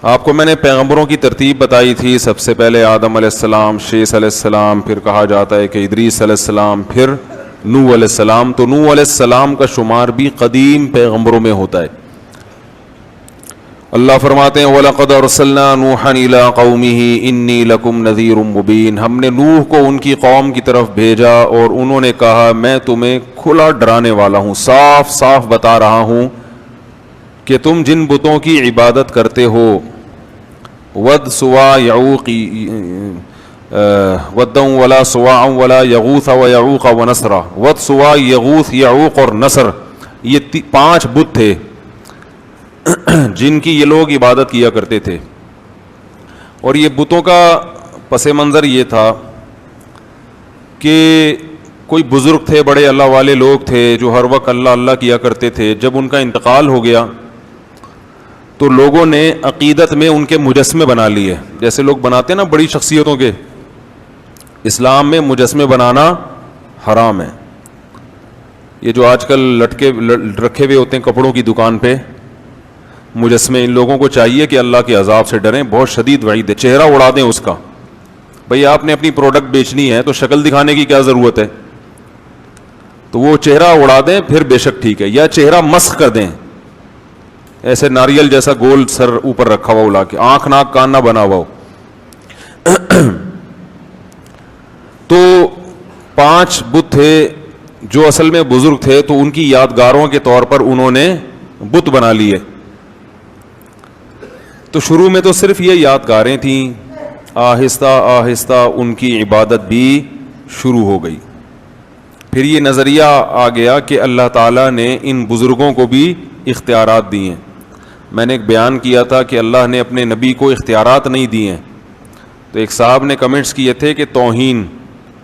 آپ کو میں نے پیغمبروں کی ترتیب بتائی تھی. سب سے پہلے آدم علیہ السلام, شیس علیہ السلام, پھر کہا جاتا ہے کہ ادریس علیہ السلام, پھر نوح علیہ السلام. تو نوح علیہ السلام کا شمار بھی قدیم پیغمبروں میں ہوتا ہے. اللہ فرماتے ہیں وَلَقَدْ أَرْسَلْنَا نُوحًا إِلَىٰ قَوْمِهِ إِنِّي لَكُمْ نَذِيرٌ مُّبِينٌ. ہم نے نوح کو ان کی قوم کی طرف بھیجا اور انہوں نے کہا میں تمہیں کھلا ڈرانے والا ہوں, صاف صاف بتا رہا ہوں کہ تم جن بتوں کی عبادت کرتے ہو, ود سوا یعوق ودًا ولا سواعا ولا یغوث ویعوق ونسرا. ود سوا یغوث یعوق اور نصر, یہ 5 بت تھے جن کی یہ لوگ عبادت کیا کرتے تھے. اور یہ بتوں کا پس منظر یہ تھا کہ کوئی بزرگ تھے, بڑے اللہ والے لوگ تھے جو ہر وقت اللہ اللہ کیا کرتے تھے. جب ان کا انتقال ہو گیا تو لوگوں نے عقیدت میں ان کے مجسمے بنا لیے, جیسے لوگ بناتے ہیں نا بڑی شخصیتوں کے. اسلام میں مجسمے بنانا حرام ہے. یہ جو آج کل لٹکے رکھے ہوئے ہوتے ہیں کپڑوں کی دکان پہ مجسمے, ان لوگوں کو چاہیے کہ اللہ کے عذاب سے ڈریں. بہت شدید وعید ہے. چہرہ اڑا دیں اس کا. بھئی آپ نے اپنی پروڈکٹ بیچنی ہے تو شکل دکھانے کی کیا ضرورت ہے؟ تو وہ چہرہ اڑا دیں پھر بے شک ٹھیک ہے, یا چہرہ مسخ کر دیں, ایسے ناریل جیسا گول سر اوپر رکھا ہوا اڑا کے, آنکھ ناک کان نہ بنا ہوا ہو. تو 5 بت تھے جو اصل میں بزرگ تھے, تو ان کی یادگاروں کے طور پر انہوں نے بت بنا لیے. تو شروع میں تو صرف یہ یادگاریں تھیں, آہستہ آہستہ ان کی عبادت بھی شروع ہو گئی. پھر یہ نظریہ آ گیا کہ اللہ تعالیٰ نے ان بزرگوں کو بھی اختیارات دیے ہیں. میں نے ایک بیان کیا تھا کہ اللہ نے اپنے نبی کو اختیارات نہیں دیے ہیں. تو ایک صاحب نے کمنٹس کیے تھے کہ توہین,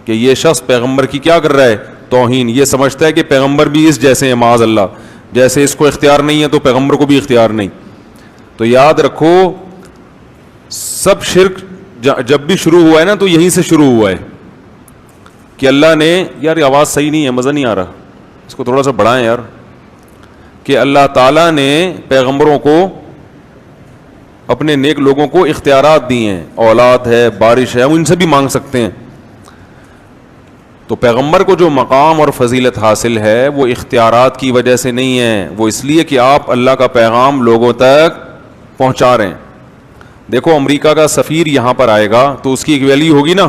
کہ یہ شخص پیغمبر کی کیا کر رہا ہے, توہین. یہ سمجھتا ہے کہ پیغمبر بھی اس جیسے ہیں, معاذ اللہ, جیسے اس کو اختیار نہیں ہے تو پیغمبر کو بھی اختیار نہیں. تو یاد رکھو سب شرک جب بھی شروع ہوا ہے نا تو یہیں سے شروع ہوا ہے کہ اللہ نے, یار یہ آواز صحیح نہیں ہے, مزہ نہیں آ رہا, اس کو تھوڑا سا بڑھائیں یار, کہ اللہ تعالیٰ نے پیغمبروں کو, اپنے نیک لوگوں کو اختیارات دیے ہیں. اولاد ہے, بارش ہے, ہم ان سے بھی مانگ سکتے ہیں. تو پیغمبر کو جو مقام اور فضیلت حاصل ہے وہ اختیارات کی وجہ سے نہیں ہے, وہ اس لیے کہ آپ اللہ کا پیغام لوگوں تک پہنچا رہے ہیں. دیکھو امریکہ کا سفیر یہاں پر آئے گا تو اس کی ایک ویلیو ہوگی نا,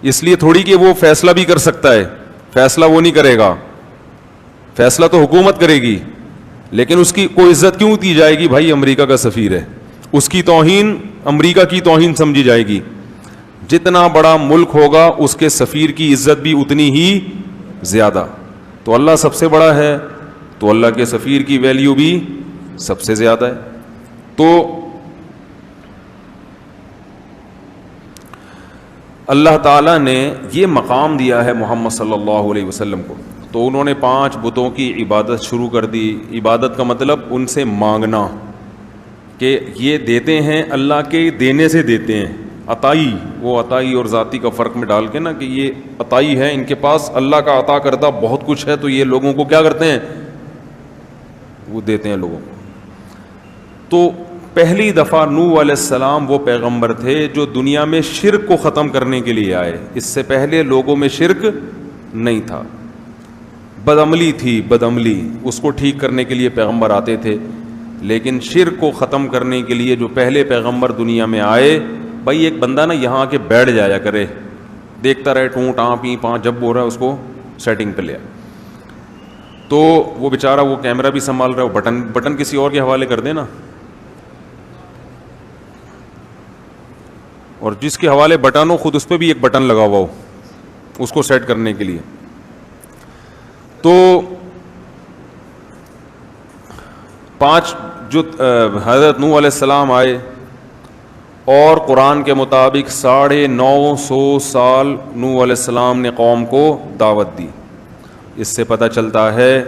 اس لیے تھوڑی کہ وہ فیصلہ بھی کر سکتا ہے, فیصلہ وہ نہیں کرے گا, فیصلہ تو حکومت کرے گی, لیکن اس کی کوئی عزت کیوں دی جائے گی؟ بھائی امریکہ کا سفیر ہے, اس کی توہین امریکہ کی توہین سمجھی جائے گی. جتنا بڑا ملک ہوگا اس کے سفیر کی عزت بھی اتنی ہی زیادہ. تو اللہ سب سے بڑا ہے تو اللہ کے سفیر کی ویلیو بھی سب سے زیادہ ہے. تو اللہ تعالیٰ نے یہ مقام دیا ہے محمد صلی اللہ علیہ وسلم کو, تو انہوں نے 5 بتوں کی عبادت شروع کر دی. عبادت کا مطلب ان سے مانگنا, کہ یہ دیتے ہیں اللہ کے دینے سے دیتے ہیں. عطائی, وہ عطائی اور ذاتی کا فرق میں ڈال کے نا, کہ یہ عطائی ہے, ان کے پاس اللہ کا عطا کردہ بہت کچھ ہے, تو یہ لوگوں کو کیا کرتے ہیں, وہ دیتے ہیں لوگوں کو. تو پہلی دفعہ نوح علیہ السلام وہ پیغمبر تھے جو دنیا میں شرک کو ختم کرنے کے لیے آئے. اس سے پہلے لوگوں میں شرک نہیں تھا, بدعملی تھی, بدعملی, اس کو ٹھیک کرنے کے لیے پیغمبر آتے تھے. لیکن شرک کو ختم کرنے کے لیے جو پہلے پیغمبر دنیا میں آئے, بھائی ایک بندہ نا یہاں آ کے بیٹھ جایا کرے, دیکھتا رہے ٹوں ٹاں پی پاں, جب بول رہا ہے اس کو سیٹنگ پہ لیا. تو وہ بیچارہ وہ کیمرہ بھی سنبھال رہا ہے, بٹن کسی اور کے حوالے کر دے نا, اور جس کے حوالے بٹن ہو خود اس پہ بھی ایک بٹن لگا ہوا ہو اس کو سیٹ کرنے کے لیے. تو 5 جو حضرت نوح علیہ السلام آئے اور قرآن کے مطابق 950 سال نوح علیہ السلام نے قوم کو دعوت دی. اس سے پتہ چلتا ہے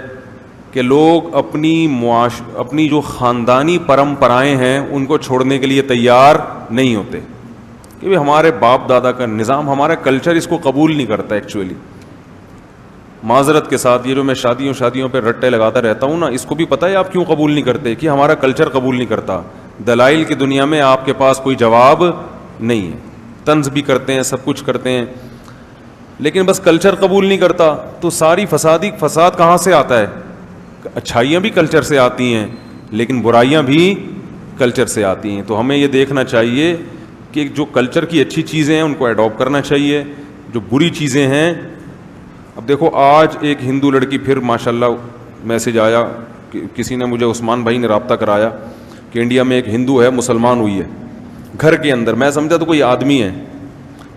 کہ لوگ اپنی جو خاندانی پرمپرائیں ہیں ان کو چھوڑنے کے لیے تیار نہیں ہوتے, کہ ہمارے باپ دادا کا نظام, ہمارا کلچر اس کو قبول نہیں کرتا. ایکچولی معذرت کے ساتھ یہ جو میں شادیوں پہ رٹے لگاتا رہتا ہوں نا, اس کو بھی پتہ ہے آپ کیوں قبول نہیں کرتے, کہ ہمارا کلچر قبول نہیں کرتا. دلائل کی دنیا میں آپ کے پاس کوئی جواب نہیں ہے. طنز بھی کرتے ہیں, سب کچھ کرتے ہیں, لیکن بس کلچر قبول نہیں کرتا. تو ساری فساد کہاں سے آتا ہے؟ اچھائیاں بھی کلچر سے آتی ہیں, لیکن برائیاں بھی کلچر سے آتی ہیں. تو ہمیں یہ دیکھنا چاہیے کہ جو کلچر کی اچھی چیزیں ہیں ان کو ایڈاپٹ کرنا چاہیے, جو بری چیزیں ہیں. اب دیکھو آج ایک ہندو لڑکی, پھر ماشاءاللہ میسج آیا, کسی نے مجھے, عثمان بھائی نے رابطہ کرایا کہ انڈیا میں ایک ہندو ہے مسلمان ہوئی ہے گھر کے اندر. میں سمجھا تو کوئی آدمی ہے,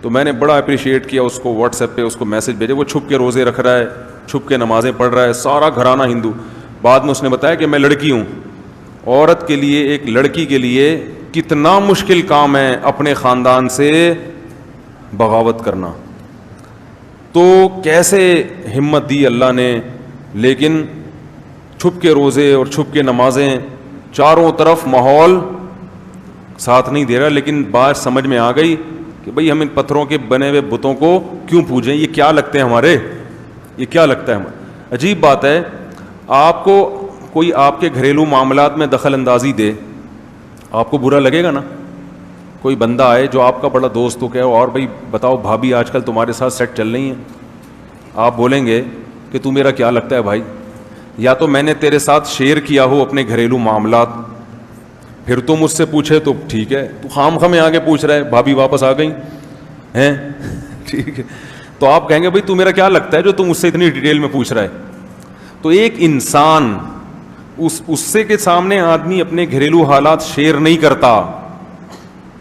تو میں نے بڑا اپریشیٹ کیا اس کو, واٹس ایپ پہ اس کو میسج بھیجے. وہ چھپ کے روزے رکھ رہا ہے, چھپ کے نمازیں پڑھ رہا ہے, سارا گھرانہ ہندو. بعد میں اس نے بتایا کہ میں لڑکی ہوں. عورت کے لیے, ایک لڑکی کے لیے کتنا مشکل کام ہے اپنے خاندان سے بغاوت کرنا. تو کیسے ہمت دی اللہ نے, لیکن چھپ کے روزے اور چھپ کے نمازیں, چاروں طرف ماحول ساتھ نہیں دے رہا. لیکن بات سمجھ میں آ گئی کہ بھئی ہم ان پتھروں کے بنے ہوئے بتوں کو کیوں پوجیں, یہ کیا لگتے ہیں ہمارے, یہ کیا لگتا ہے ہمارے. عجیب بات ہے, آپ کو کوئی آپ کے گھریلو معاملات میں دخل اندازی دے, آپ کو برا لگے گا نا. کوئی بندہ آئے جو آپ کا بڑا دوست ہو, کہ اور بھائی بتاؤ بھابھی آج کل تمہارے ساتھ سیٹ چل رہی ہیں, آپ بولیں گے کہ تو میرا کیا لگتا ہے بھائی, یا تو میں نے تیرے ساتھ شیئر کیا ہو اپنے گھریلو معاملات, پھر تو مجھ سے پوچھے تو ٹھیک ہے, تو خام خام آگے پوچھ رہا ہے بھابھی واپس آ گئی ہیں, ٹھیک ہے, تو آپ کہیں گے بھائی تو میرا کیا لگتا ہے جو تم مجھ سے اتنی ڈیٹیل میں پوچھ رہا ہے. تو ایک انسان, اس سے کے سامنے آدمی اپنے گھریلو حالات شیئر نہیں کرتا,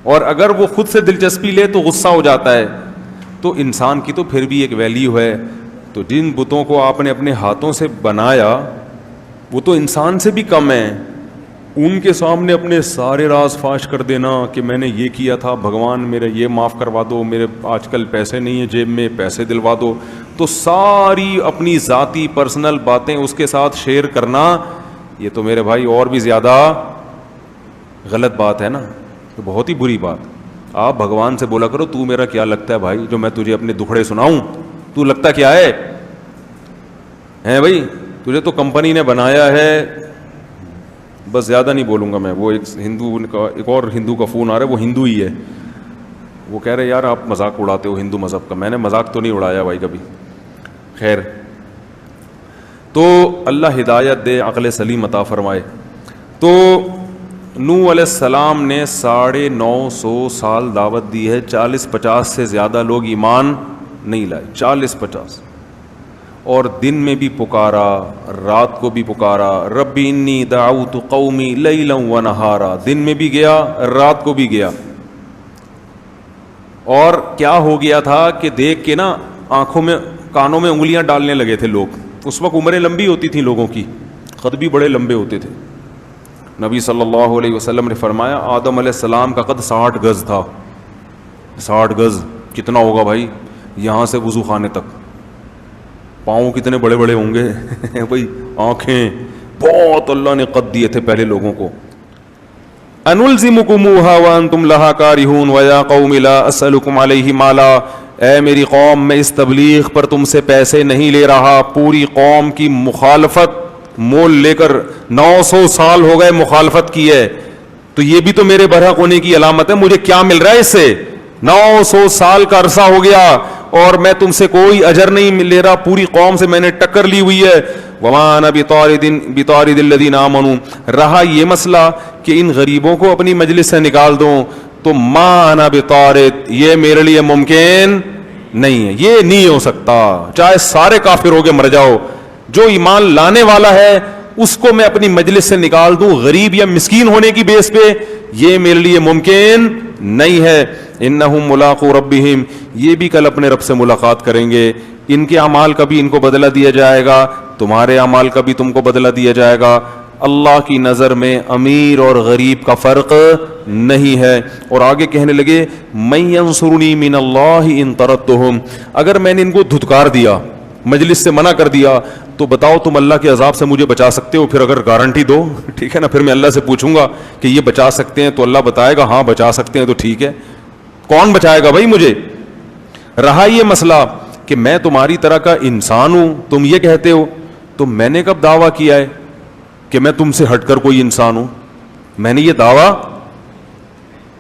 اور اگر وہ خود سے دلچسپی لے تو غصہ ہو جاتا ہے. تو انسان کی تو پھر بھی ایک ویلیو ہے. تو جن بتوں کو آپ نے اپنے ہاتھوں سے بنایا وہ تو انسان سے بھی کم ہیں, ان کے سامنے اپنے سارے راز فاش کر دینا کہ میں نے یہ کیا تھا, بھگوان میرا یہ معاف کروا دو, میرے آج کل پیسے نہیں ہیں جیب میں, پیسے دلوا دو. تو ساری اپنی ذاتی پرسنل باتیں اس کے ساتھ شیئر کرنا, یہ تو میرے بھائی اور بھی زیادہ غلط بات ہے نا, تو بہت ہی بری بات. آپ بھگوان سے بولا کرو تو میرا کیا لگتا ہے بھائی, جو میں تجھے اپنے دکھڑے سناؤں, تو لگتا کیا ہے بھائی, تجھے تو کمپنی نے بنایا ہے. بس زیادہ نہیں بولوں گا میں. وہ ایک ہندو کا, ایک اور ہندو کا فون آ رہا ہے, وہ ہندو ہی ہے, وہ کہہ رہے یار آپ مذاق اڑاتے ہو ہندو مذہب کا. میں نے مذاق تو نہیں اڑایا بھائی کبھی. خیر, تو اللہ ہدایت دے, عقل سلیم عطا فرمائے. تو نوح علیہ السلام نے 950 سال دعوت دی ہے, 40-50 سے زیادہ لوگ ایمان نہیں لائے, 40-50. اور دن میں بھی پکارا, رات کو بھی پکارا, ربی انی دعوت قومی لیلا و نہارا, دن میں بھی گیا رات کو بھی گیا. اور کیا ہو گیا تھا کہ دیکھ کے نا آنکھوں میں, کانوں میں انگلیاں ڈالنے لگے تھے لوگ. اس وقت عمریں لمبی ہوتی تھیں لوگوں کی, قد بھی بڑے لمبے ہوتے تھے. نبی صلی اللہ علیہ وسلم نے فرمایا آدم علیہ السلام کا قد 60 گز تھا. 60 گز کتنا ہوگا بھائی, یہاں سے وضو خانے تک. پاؤں کتنے بڑے بڑے ہوں گے بھائی, آنکھیں, بہت اللہ نے قد دیے تھے پہلے لوگوں کو. انلزمکموہا وانتم لہا کارہون ویا قوم لا اسألکم علیہ مالا, اے میری قوم میں اس تبلیغ پر تم سے پیسے نہیں لے رہا. پوری قوم کی مخالفت مول لے کر 900 سال ہو گئے مخالفت کی ہے, تو یہ بھی تو میرے برحق ہونے کی علامت ہے. مجھے کیا مل رہا ہے اس سے؟ 900 سال کا عرصہ ہو گیا اور میں تم سے کوئی اجر نہیں لے رہا, پوری قوم سے میں نے ٹکر لی ہوئی ہے. وما انا بطارد الذین آمنوا, رہا یہ مسئلہ کہ ان غریبوں کو اپنی مجلس سے نکال دوں, تو ما انا بطارد, یہ میرے لیے ممکن نہیں ہے, یہ نہیں ہو سکتا. چاہے سارے کافر ہو کے مر جاؤ, جو ایمان لانے والا ہے اس کو میں اپنی مجلس سے نکال دوں غریب یا مسکین ہونے کی بیس پہ, یہ میرے لیے ممکن نہیں ہے. انہم ملاقو ربہم, یہ بھی کل اپنے رب سے ملاقات کریں گے. ان کے اعمال کا بھی ان کو بدلہ دیا جائے گا, تمہارے اعمال کا بھی تم کو بدلہ دیا جائے گا. اللہ کی نظر میں امیر اور غریب کا فرق نہیں ہے. اور آگے کہنے لگے من ینصرنی من اللہ ان طردتہم, اگر میں نے ان کو دھتکار دیا, مجلس سے منع کر دیا, تو بتاؤ تم اللہ کے عذاب سے مجھے بچا سکتے ہو؟ پھر اگر گارنٹی دو, ٹھیک ہے نا, پھر میں اللہ سے پوچھوں گا کہ یہ بچا سکتے ہیں, تو اللہ بتائے گا ہاں بچا سکتے ہیں, تو ٹھیک ہے. کون بچائے گا بھائی مجھے؟ رہا یہ مسئلہ کہ میں تمہاری طرح کا انسان ہوں, تم یہ کہتے ہو, تو میں نے کب دعویٰ کیا ہے کہ میں تم سے ہٹ کر کوئی انسان ہوں؟ میں نے یہ دعویٰ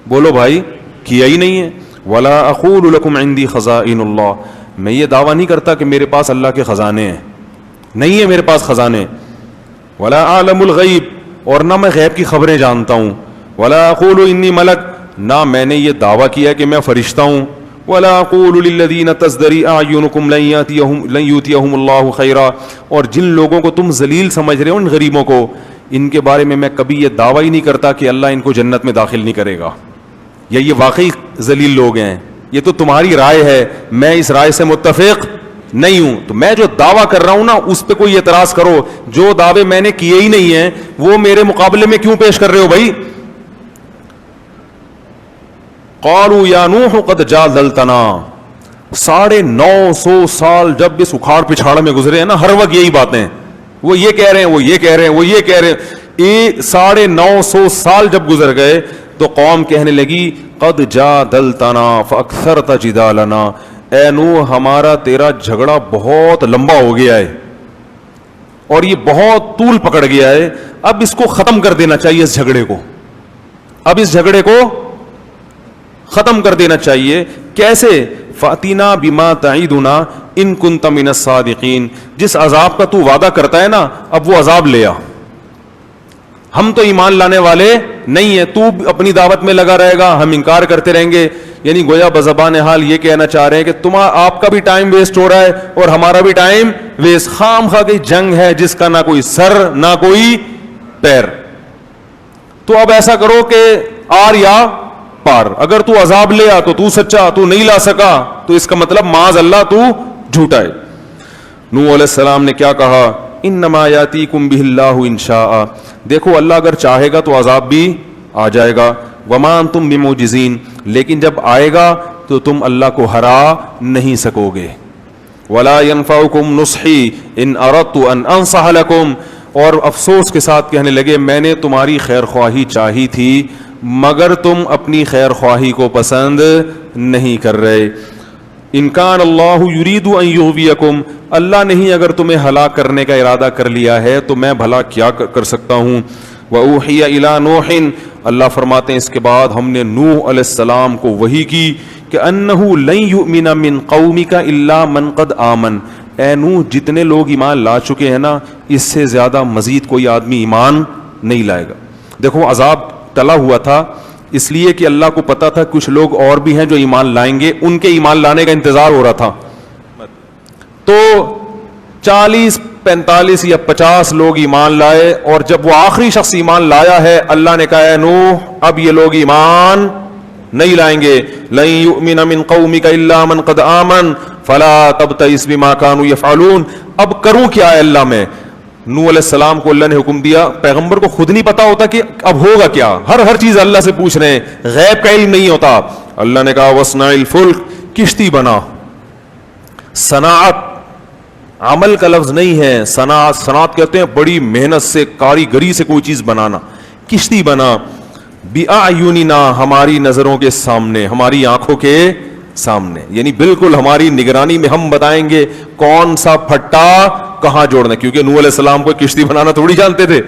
بولو بھائی کیا ہی نہیں ہے. ولا اقول لکم عندی خزائن اللہ, میں یہ دعویٰ نہیں کرتا کہ میرے پاس اللہ کے خزانے ہیں, نہیں ہے میرے پاس خزانے. ولا اعلم الغیب, اور نہ میں غیب کی خبریں جانتا ہوں. ولا اقول انی ملک, نہ میں نے یہ دعویٰ کیا کہ میں فرشتہ ہوں. ولا اقول للذین تزدری اعینکم لن یؤتیہم اللہ خیرا, اور جن لوگوں کو تم ذلیل سمجھ رہے ہو ان غریبوں کو, ان کے بارے میں کبھی یہ دعویٰ ہی نہیں کرتا کہ اللہ ان کو جنت میں داخل نہیں کرے گا, یا یہ واقعی ذلیل لوگ ہیں. یہ تو تمہاری رائے ہے, میں اس رائے سے متفق نہیں ہوں. تو میں جو دعویٰ کر رہا ہوں نا اس پہ کوئی اعتراض کرو, جو دعوے میں نے کیے ہی نہیں ہیں وہ میرے مقابلے میں کیوں پیش کر رہے ہو بھائی. قالوا یا نوح قد جادلتنا, 950 سال جب اس اکھاڑ پچھاڑ میں گزرے ہیں نا, ہر وقت یہی باتیں, وہ یہ کہہ رہے ہیں, وہ یہ کہہ رہے ہیں, وہ یہ کہہ رہے ہیں. 950 سال جب گزر گئے تو قوم کہنے لگی قد جادلتنا فاکثرت جدالنا, اے نوح ہمارا تیرا جھگڑا بہت لمبا ہو گیا ہے اور یہ بہت طول پکڑ گیا ہے, اب اس کو ختم کر دینا چاہیے, اس جھگڑے کو, اب اس جھگڑے کو ختم کر دینا چاہیے. کیسے؟ فاتنا بما تعیدنا ان کنت من الصادقین, جس عذاب کا تو وعدہ کرتا ہے نا اب وہ عذاب لے آ, ہم تو ایمان لانے والے نہیں ہیں, تو اپنی دعوت میں لگا رہے گا, ہم انکار کرتے رہیں گے. یعنی گویا بزبان حال یہ کہنا چاہ رہے ہیں کہ آپ کا بھی ٹائم ویسٹ ہو رہا ہے اور ہمارا بھی ٹائم ویسٹ, خام خواہ کی جنگ ہے جس کا نہ کوئی سر نہ کوئی پیر. تو اب ایسا کرو کہ آر یا پار, اگر تو عذاب لے آ تو سچا, تو نہیں لا سکا تو اس کا مطلب معاذ اللہ تو جھوٹا ہے. نوح علیہ السلام نے کیا کہا, انما یاتیکم بہ اللہ ان شاء, دیکھو اللہ اگر چاہے گا تو عذاب بھی آ جائے گا. وما انتم بمعجزین, لیکن جب آئے گا تو تم اللہ کو ہرا نہیں سکو گے. ولا ينفعکم نصحی ان اردت ان انصح لکم, اور افسوس کے ساتھ کہنے لگے میں نے تمہاری خیر خواہی چاہی تھی مگر تم اپنی خیر خواہی کو پسند نہیں کر رہے. ان کان اللہ یرید ان یغویکم, اللہ نہیں اگر تمہیں ہلاک کرنے کا ارادہ کر لیا ہے تو میں بھلا کیا کر سکتا ہوں. وأوحی الی نوح, اللہ فرماتے ہیں اس کے بعد ہم نے نوح علیہ السلام کو وحی کی کہ انہ لن یؤمن من قومک الا من قد آمن, اے نوح جتنے لوگ ایمان لا چکے ہیں نا اس سے زیادہ مزید کوئی آدمی ایمان نہیں لائے گا. دیکھو عذاب ٹلا ہوا تھا اس لیے کہ اللہ کو پتا تھا کچھ لوگ اور بھی ہیں جو ایمان لائیں گے, ان کے ایمان لانے کا انتظار ہو رہا تھا. تو 40 45 یا 50 لوگ ایمان لائے, اور جب وہ آخری شخص ایمان لایا ہے اللہ نے کہا اے نوح اب یہ لوگ ایمان نہیں لائیں گے. لن یؤمن من قومک الا من قد آمن فلا تبتئس بما كانوا يفعلون, اب کروں کیا ہے اللہ میں. نوح علیہ السلام کو اللہ نے حکم دیا, پیغمبر کو خود نہیں پتا ہوتا کہ اب ہوگا کیا, ہر چیز اللہ سے پوچھ رہے ہیں, غیب کا علم نہیں ہوتا. اللہ نے کہا وصنع الفلک, کشتی بنا. صناعت عمل کا لفظ نہیں ہے, صنعت کہتے ہیں بڑی محنت سے کاریگری سے کوئی چیز بنانا. کشتی بنا بِأَعْيُنِنَا, ہماری نظروں کے سامنے, ہماری آنکھوں کے سامنے, یعنی بالکل ہماری نگرانی میں ہم بتائیں گے کون سا پھٹا کہاں جوڑنا, کیونکہ نوح علیہ السلام کو کشتی بنانا تھوڑی جانتے تھے.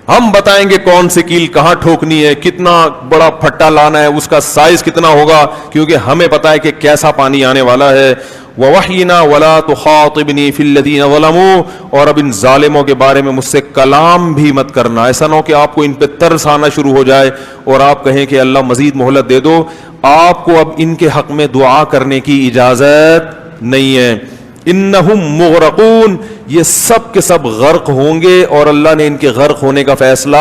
ہم بتائیں گے کون سی کیل کہاں ٹھوکنی ہے, کتنا بڑا پھٹا لانا ہے, اس کا سائز کتنا ہوگا, کیونکہ ہمیں پتا ہے کہ کیسا پانی آنے والا ہے. وَوَحْيِنَا وَلَا تُخَاطِبْنِي فِي الَّذِينَ ظَلَمُوا, اور اب ان ظالموں کے بارے میں مجھ سے کلام بھی مت کرنا. ایسا نہ ہو کہ آپ کو ان پہ ترس آنا شروع ہو جائے اور آپ کہیں کہ اللہ مزید مہلت دے دو. آپ کو اب ان کے حق میں دعا کرنے کی اجازت نہیں ہے. انہم مغرقون, یہ سب کے سب غرق ہوں گے, اور اللہ نے ان کے غرق ہونے کا فیصلہ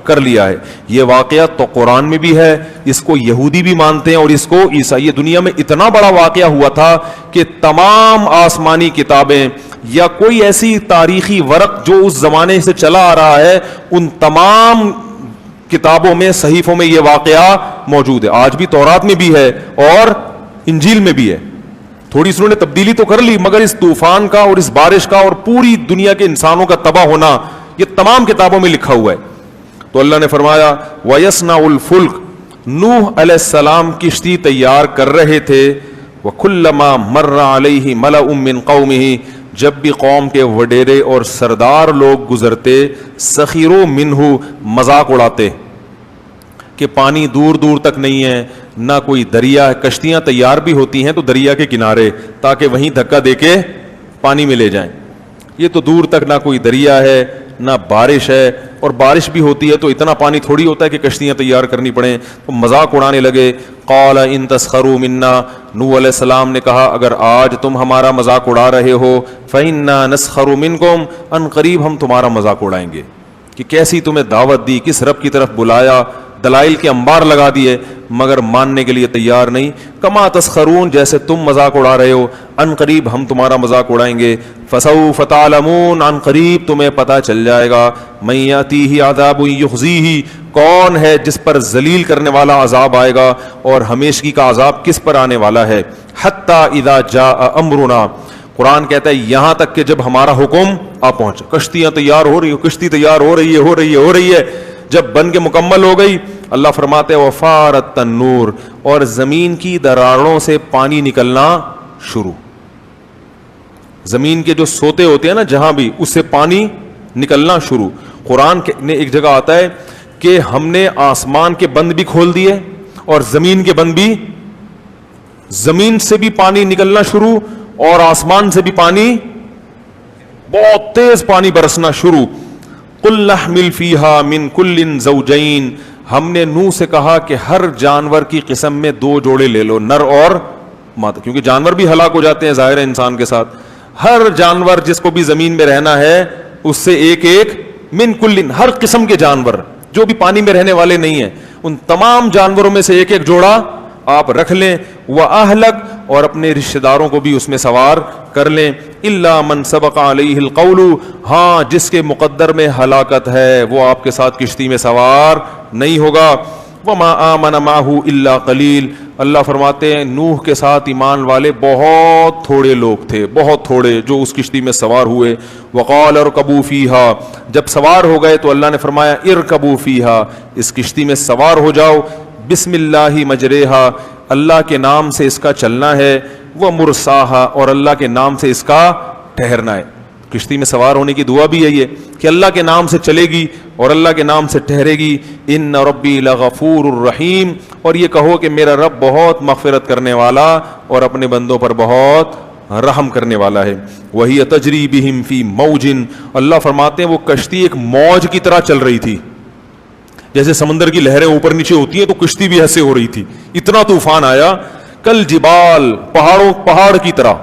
کر لیا ہے. یہ واقعہ تو قرآن میں بھی ہے, اس کو یہودی بھی مانتے ہیں اور اس کو عیسائی. یہ دنیا میں اتنا بڑا واقعہ ہوا تھا کہ تمام آسمانی کتابیں یا کوئی ایسی تاریخی ورق جو اس زمانے سے چلا آ رہا ہے ان تمام کتابوں میں, صحیفوں میں یہ واقعہ موجود ہے. آج بھی تورات میں بھی ہے اور انجیل میں بھی ہے. تھوڑی سی انہوں نے تبدیلی تو کر لی, مگر اس طوفان کا اور اس بارش کا اور پوری دنیا کے انسانوں کا تباہ ہونا یہ تمام کتابوں میں لکھا ہوا ہے. تو اللہ نے فرمایا وَيَصْنَعُ الْفُلْكَ, نوح علیہ السلام کشتی تیار کر رہے تھے. وَكُلَّمَا مَرَّ عَلَيْهِ مَلَأٌ مِّن قَوْمِهِ, جب بھی قوم کے وڈیرے اور سردار لوگ گزرتے, سخروا منہ, مذاق اڑاتے کہ پانی دور دور تک نہیں ہے، نہ کوئی دریا ہے. کشتیاں تیار بھی ہوتی ہیں تو دریا کے کنارے، تاکہ وہیں دھکا دے کے پانی میں لے جائیں. یہ تو دور تک نہ کوئی دریا ہے نہ بارش ہے، اور بارش بھی ہوتی ہے تو اتنا پانی تھوڑی ہوتا ہے کہ کشتیاں تیار کرنی پڑیں. تو مذاق اڑانے لگے. قال ان تسخروا منا، نوح علیہ السلام نے کہا اگر آج تم ہمارا مذاق اڑا رہے ہو فإنا نسخر منکم، ان قریب ہم تمہارا مذاق اڑائیں گے. کہ کیسی تمہیں دعوت دی، کس رب کی طرف بلایا، دلائل کے انبار لگا دیے، مگر ماننے کے لیے تیار نہیں. کما تسخرون، جیسے تم مذاق اڑا رہے ہو، ان قریب ہم تمہارا مذاق اڑائیں گے. فسوف تعلمون، ان قریب تمہیں پتہ چل جائے گا. من یاتیہ عذاب یخزیہ، کون ہے جس پر ذلیل کرنے والا عذاب آئے گا، اور ہمیشگی کا عذاب کس پر آنے والا ہے. حتی اذا جاء امرنا، قرآن کہتا ہے یہاں تک کہ جب ہمارا حکم آ پہنچا. کشتیاں تیار ہو رہی، کشتی تیار ہو رہی ہے. جب بن کے مکمل ہو گئی، اللہ فرماتے ہیں وفارت النور، اور زمین کی دراڑوں سے پانی نکلنا شروع. زمین کے جو سوتے ہوتے ہیں نا جہاں بھی، اس سے پانی نکلنا شروع. قرآن نے ایک جگہ آتا ہے کہ ہم نے آسمان کے بند بھی کھول دیے اور زمین کے بند بھی. زمین سے بھی پانی نکلنا شروع اور آسمان سے بھی پانی، بہت تیز پانی برسنا شروع. قل نحمل فیہا من کل زوجین، ہم نے نوح سے کہا کہ ہر جانور کی قسم میں 2 جوڑے لے لو، نر اور مادہ، کیونکہ جانور بھی ہلاک ہو جاتے ہیں ظاہر ہے انسان کے ساتھ. ہر جانور جس کو بھی زمین میں رہنا ہے اس سے ایک من کل، ہر قسم کے جانور جو بھی پانی میں رہنے والے نہیں ہیں، ان تمام جانوروں میں سے ایک جوڑا آپ رکھ لیں. وَأَهْلَكَ، اور اپنے رشتہ داروں کو بھی اس میں سوار کر لیں. إِلَّا مَنْ سَبَقَ عَلَيْهِ الْقَوْلُ، ہاں جس کے مقدر میں ہلاکت ہے وہ آپ کے ساتھ کشتی میں سوار نہیں ہوگا. وَمَا آمَنَ مَعَهُ إِلَّا قَلِيلٌ، اللہ فرماتے ہیں نوح کے ساتھ ایمان والے بہت تھوڑے لوگ تھے، بہت تھوڑے جو اس کشتی میں سوار ہوئے. وَقَالَ ارْكَبُوا فِيهَا، جب سوار ہو گئے تو اللہ نے فرمایا ارْكَبُوا فِيهَا، اس کشتی میں سوار ہو جاؤ. بسم اللہ مجریہا، اللہ کے نام سے اس کا چلنا ہے. وہ مرساہا، اور اللہ کے نام سے اس کا ٹھہرنا ہے. کشتی میں سوار ہونے کی دعا بھی ہے یہ کہ اللہ کے نام سے چلے گی اور اللہ کے نام سے ٹھہرے گی. ان ربی لغفور الرحیم، اور یہ کہو کہ میرا رب بہت مغفرت کرنے والا اور اپنے بندوں پر بہت رحم کرنے والا ہے. وہی تجری بہم فی موج، اللہ فرماتے ہیں وہ کشتی ایک موج کی طرح چل رہی تھی. جیسے سمندر کی لہریں اوپر نیچے ہوتی ہیں تو کشتی بھی ایسے ہو رہی تھی. اتنا طوفان آیا. کل جبال، پہاڑ کی طرح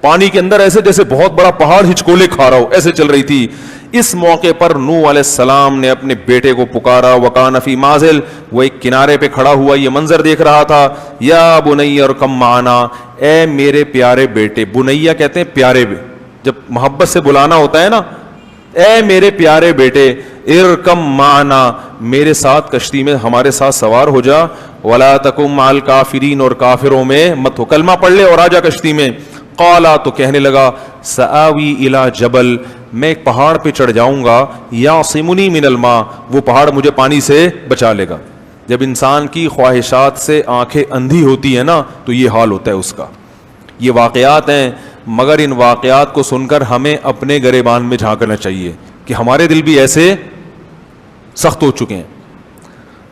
پانی کے اندر، ایسے جیسے بہت بڑا پہاڑ ہچکولے کھا رہا ہو، ایسے چل رہی تھی. اس موقع پر نوح علیہ السلام نے اپنے بیٹے کو پکارا. وکان فی مازل، وہ ایک کنارے پہ کھڑا ہوا یہ منظر دیکھ رہا تھا. یا بنی ارکم معنا، اے میرے پیارے بیٹے. بنیا کہتے ہیں پیارے، جب محبت سے بلانا ہوتا ہے نا، اے میرے پیارے بیٹے ارکم معنا، میرے ساتھ کشتی میں ہمارے ساتھ سوار ہو جا. ولا تکم مع الکافرین، اور کافروں میں مت ہو، کلمہ پڑھ لے اور آ جا کشتی میں. قالا، تو کہنے لگا سآوی الی جبل، میں ایک پہاڑ پہ چڑھ جاؤں گا. یعصمنی من الماء، وہ پہاڑ مجھے پانی سے بچا لے گا. جب انسان کی خواہشات سے آنکھیں اندھی ہوتی ہیں نا تو یہ حال ہوتا ہے اس کا. یہ واقعات ہیں، مگر ان واقعات کو سن کر ہمیں اپنے گریبان میں جھانکنا چاہیے کہ ہمارے دل بھی ایسے سخت ہو چکے ہیں.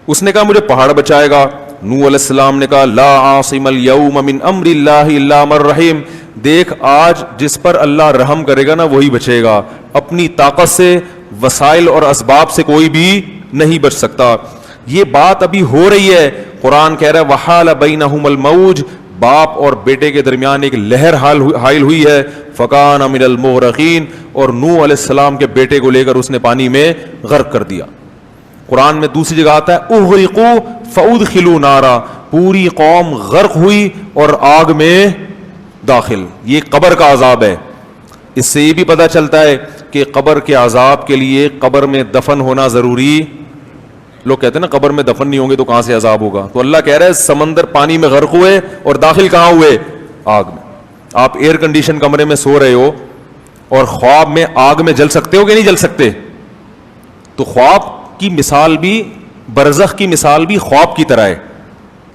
اس نے کہا مجھے پہاڑ بچائے گا. نوح علیہ السلام نے کہا لا عاصم اليوم من امر اللہ الا من رحم، دیکھ آج جس پر اللہ رحم کرے گا نا وہی بچے گا. اپنی طاقت سے، وسائل اور اسباب سے کوئی بھی نہیں بچ سکتا. یہ بات ابھی ہو رہی ہے. قرآن کہہ رہا ہے وحال بینہم الموج، باپ اور بیٹے کے درمیان ایک لہر حائل ہوئی ہے. فکان من المغرقین، اور نوح علیہ السلام کے بیٹے کو لے کر اس نے پانی میں غرق کر دیا. قرآن میں دوسری جگہ آتا ہے اغرقوا فادخلوا نارا، پوری قوم غرق ہوئی اور آگ میں داخل. یہ قبر کا عذاب ہے. اس سے یہ بھی پتہ چلتا ہے کہ قبر کے عذاب کے لیے قبر میں دفن ہونا ضروری. لوگ کہتے ہیں نا قبر میں دفن نہیں ہوں گے تو کہاں سے عذاب ہوگا. تو اللہ کہہ رہا ہے سمندر پانی میں غرق ہوئے اور داخل کہاں ہوئے؟ آگ میں. آپ ایئر کنڈیشن کمرے میں سو رہے ہو اور خواب میں آگ میں جل سکتے ہو کہ نہیں جل سکتے؟ تو خواب کی مثال بھی، برزخ کی مثال بھی خواب کی طرح ہے.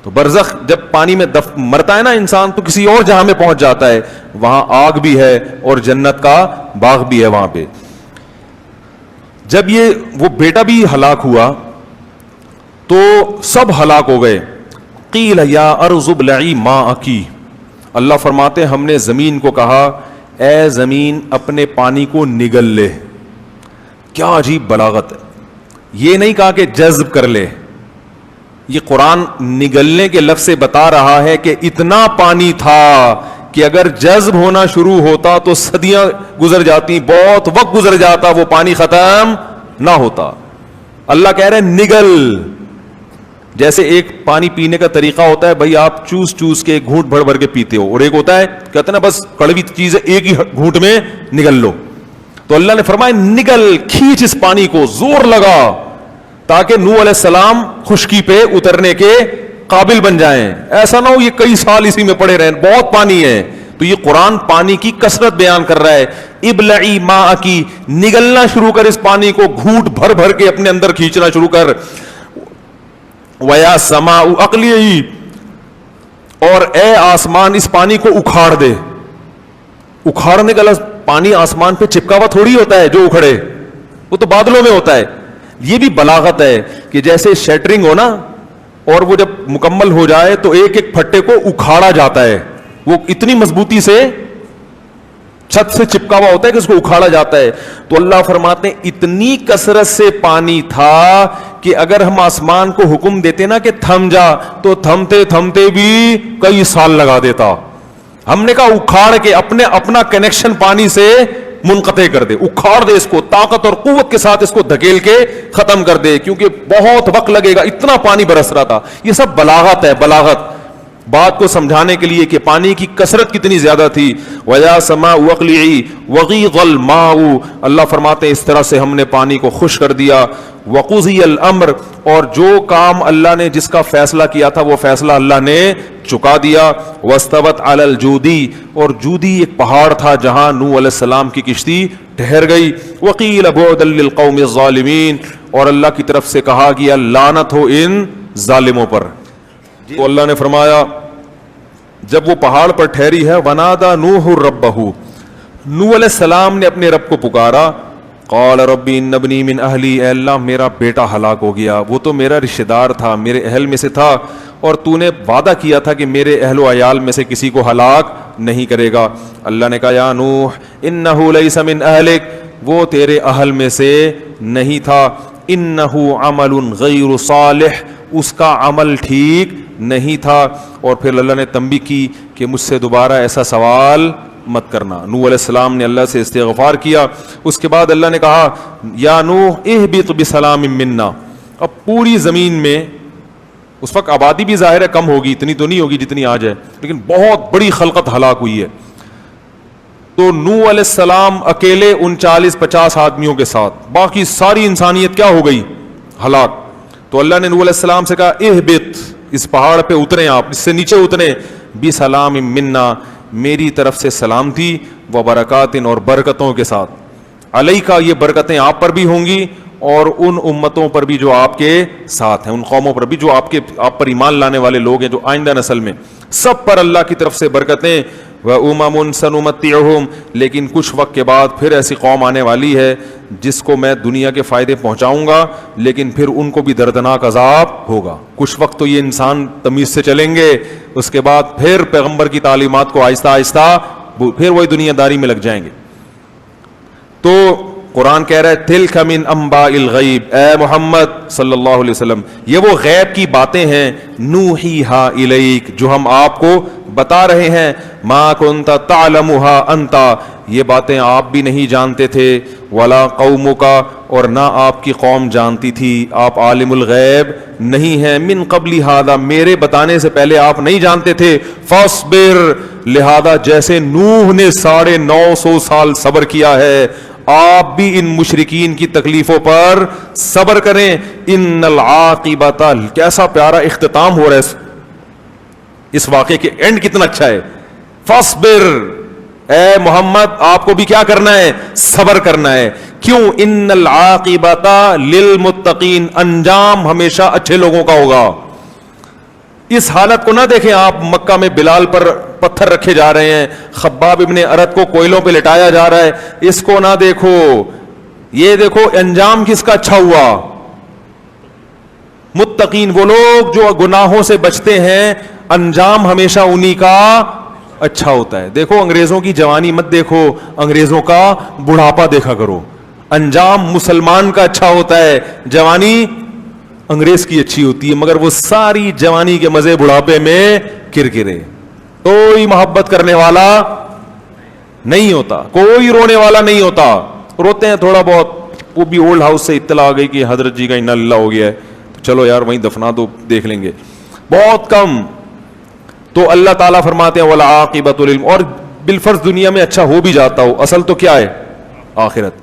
تو برزخ جب پانی میں مرتا ہے نا انسان تو کسی اور جہاں میں پہنچ جاتا ہے، وہاں آگ بھی ہے اور جنت کا باغ بھی ہے وہاں پہ. جب وہ بیٹا بھی ہلاک ہوا تو سب ہلاک ہو گئے. قیل یا ارض ابلعی ماءکی, اللہ فرماتے ہیں ہم نے زمین کو کہا اے زمین اپنے پانی کو نگل لے. کیا عجیب بلاغت ہے. یہ نہیں کہا کہ جذب کر لے, یہ قرآن نگلنے کے لفظ سے بتا رہا ہے کہ اتنا پانی تھا کہ اگر جذب ہونا شروع ہوتا تو صدیاں گزر جاتی, بہت وقت گزر جاتا, وہ پانی ختم نہ ہوتا. اللہ کہہ رہے ہیں نگل. جیسے ایک پانی پینے کا طریقہ ہوتا ہے, بھائی آپ چوس چوس کے ایک گھونٹ بھر بھر کے پیتے ہو, اور ایک ہوتا ہے کہتے ہیں نا بس کڑوی چیز ہے ایک ہی گھونٹ میں نگل لو. تو اللہ نے فرمایا نگل, کھینچ اس پانی کو, زور لگا, تاکہ نوح علیہ السلام خشکی پہ اترنے کے قابل بن جائیں. ایسا نہ ہو یہ کئی سال اسی میں پڑے رہیں, بہت پانی ہے. تو یہ قرآن پانی کی کثرت بیان کر رہا ہے. ابلعی ماءکی, نگلنا شروع کر اس پانی کو, گھونٹ بھر بھر کے اپنے اندر کھینچنا شروع کر. وَيَا سَمَاءُ أَقْلِعِي, اور اے آسمان اس پانی کو اکھاڑ دے. اکھاڑنے کا لفظ, پانی آسمان پہ چپکا ہوا تھوڑی ہوتا ہے جو اکھڑے, وہ تو بادلوں میں ہوتا ہے. یہ بھی بلاغت ہے کہ جیسے شیٹرنگ ہو نا, اور وہ جب مکمل ہو جائے تو ایک ایک پھٹے کو اکھاڑا جاتا ہے, وہ اتنی مضبوطی سے چھت سے چپکا ہوا ہوتا ہے کہ اس کو اکھاڑا جاتا ہے. تو اللہ فرماتے ہیں اتنی کثرت سے پانی تھا کہ اگر ہم آسمان کو حکم دیتے نا کہ تھم جا, تو تھمتے تھمتے بھی کئی سال لگا دیتا. ہم نے کہا اکھاڑ کے اپنا کنیکشن پانی سے منقطع کر دے, اکھاڑ دے اس کو, طاقت اور قوت کے ساتھ اس کو دھکیل کے ختم کر دے, کیونکہ بہت وقت لگے گا, اتنا پانی برس رہا تھا. یہ سب بلاغت ہے, بلاغت بات کو سمجھانے کے لیے کہ پانی کی کثرت کتنی زیادہ تھی. وَيَا سَمَاءُ أَقْلِعِي وَغِيضَ الْمَاءُ, اللہ فرماتے ہیں اس طرح سے ہم نے پانی کو خشک کر دیا. وَقُضِيَ الْأَمْرُ, اور جو کام اللہ نے جس کا فیصلہ کیا تھا وہ فیصلہ اللہ نے چکا دیا. وَاسْتَوَتْ عَلَى الْجُودِي, اور جودی ایک پہاڑ تھا جہاں نوح علیہ السلام کی کشتی ٹھہر گئی. وَقِيلَ بُعْدًا لِلْقَوْمِ الظَّالِمِينَ, اور اللہ کی طرف سے کہا گیا لعنت ہو ان ظالموں پر. تو اللہ نے فرمایا جب وہ پہاڑ پر ٹھہری ہے, ونادا نوح ربہ, نوح علیہ السلام نے اپنے رب کو پکارا. قال ربی ان ابنی من اہلی, اے اللہ میرا بیٹا ہلاک ہو گیا, وہ تو میرا رشتہ دار تھا, میرے اہل میں سے تھا, اور تو نے وعدہ کیا تھا کہ میرے اہل و عیال میں سے کسی کو ہلاک نہیں کرے گا. اللہ نے کہا یا نوح انہ لیس من اہلک, وہ تیرے اہل میں سے نہیں تھا. انہ عمل غیر صالح, اس کا عمل ٹھیک نہیں تھا. اور پھر اللہ نے تنبیہ کی کہ مجھ سے دوبارہ ایسا سوال مت کرنا. نوح علیہ السلام نے اللہ سے استغفار کیا. اس کے بعد اللہ نے کہا یا نوح اہبط بسلام منا. اب پوری زمین میں اس وقت آبادی بھی ظاہر ہے کم ہوگی, اتنی تو نہیں ہوگی جتنی آج ہے, لیکن بہت بڑی خلقت ہلاک ہوئی ہے. تو نوح علیہ السلام اکیلے ان 40-50 آدمیوں کے ساتھ, باقی ساری انسانیت کیا ہو گئی, ہلاک. تو اللہ نے نوح علیہ السلام سے کہا اہبط, اس پہاڑ پہ اتریں, آپ اس سے نیچے اتریں, بسلام منا, میری طرف سے سلامتی, و برکات, اور برکتوں کے ساتھ. علیکا, یہ برکتیں آپ پر بھی ہوں گی, اور ان امتوں پر بھی جو آپ کے ساتھ ہیں, ان قوموں پر بھی جو آپ پر ایمان لانے والے لوگ ہیں, جو آئندہ نسل میں, سب پر اللہ کی طرف سے برکتیں. وَأُمَمٌ سَنُمَتِّعُهُمْ, لیکن کچھ وقت کے بعد پھر ایسی قوم آنے والی ہے جس کو میں دنیا کے فائدے پہنچاؤں گا, لیکن پھر ان کو بھی دردناک عذاب ہوگا. کچھ وقت تو یہ انسان تمیز سے چلیں گے, اس کے بعد پھر پیغمبر کی تعلیمات کو آہستہ آہستہ پھر وہی دنیا داری میں لگ جائیں گے. تو قرآن کہہ رہا ہے تلک من انباء الغیب, اے محمد صلی اللہ علیہ وسلم یہ وہ غیب کی باتیں ہیں, نوحیہا الیک, جو ہم آپ کو بتا رہے ہیں. ما کنت تعلمها انت, یہ باتیں آپ بھی نہیں جانتے تھے, ولا قومک, اور نہ آپ کی قوم جانتی تھی, آپ عالم الغیب نہیں ہیں. من قبل ھذا, میرے بتانے سے پہلے آپ نہیں جانتے تھے. فاصبر, لہذا جیسے نوح نے 950 سال صبر کیا ہے, آپ بھی ان مشرکین کی تکلیفوں پر صبر کریں. ان العاقبۃ, کیسا پیارا اختتام ہو رہا ہے اس واقعے کے, اینڈ کتنا اچھا ہے. فاصبر, اے محمد آپ کو بھی کیا کرنا ہے, صبر کرنا ہے. کیوں؟ ان العاقبۃ للمتقین, انجام ہمیشہ اچھے لوگوں کا ہوگا. اس حالت کو نہ دیکھیں آپ, مکہ میں بلال پر پتھر رکھے جا رہے ہیں, خباب ابن ارت کو کوئلوں پہ لٹایا جا رہا ہے, اس کو نہ دیکھو, یہ دیکھو انجام کس کا اچھا ہوا. متقین وہ لوگ جو گناہوں سے بچتے ہیں انجام ہمیشہ انہی کا اچھا ہوتا ہے. دیکھو انگریزوں کی جوانی مت دیکھو, انگریزوں کا بڑھاپا دیکھا کرو. انجام مسلمان کا اچھا ہوتا ہے, جوانی انگریز کی اچھی ہوتی ہے, مگر وہ ساری جوانی کے مزے بڑھاپے میں کرکرے. کوئی محبت کرنے والا نہیں ہوتا, کوئی رونے والا نہیں ہوتا. روتے ہیں تھوڑا بہت, وہ بھی اولڈ ہاؤس سے اطلاع آ گئی کہ حضرت جی کا انا للہ ہو گیا ہے, تو چلو یار وہیں دفنا دو, دیکھ لیں گے, بہت کم. تو اللہ تعالیٰ فرماتے ہیں والعاقبۃ للم, اور بالفرض دنیا میں اچھا ہو بھی جاتا ہو, اصل تو کیا ہے؟ آخرت.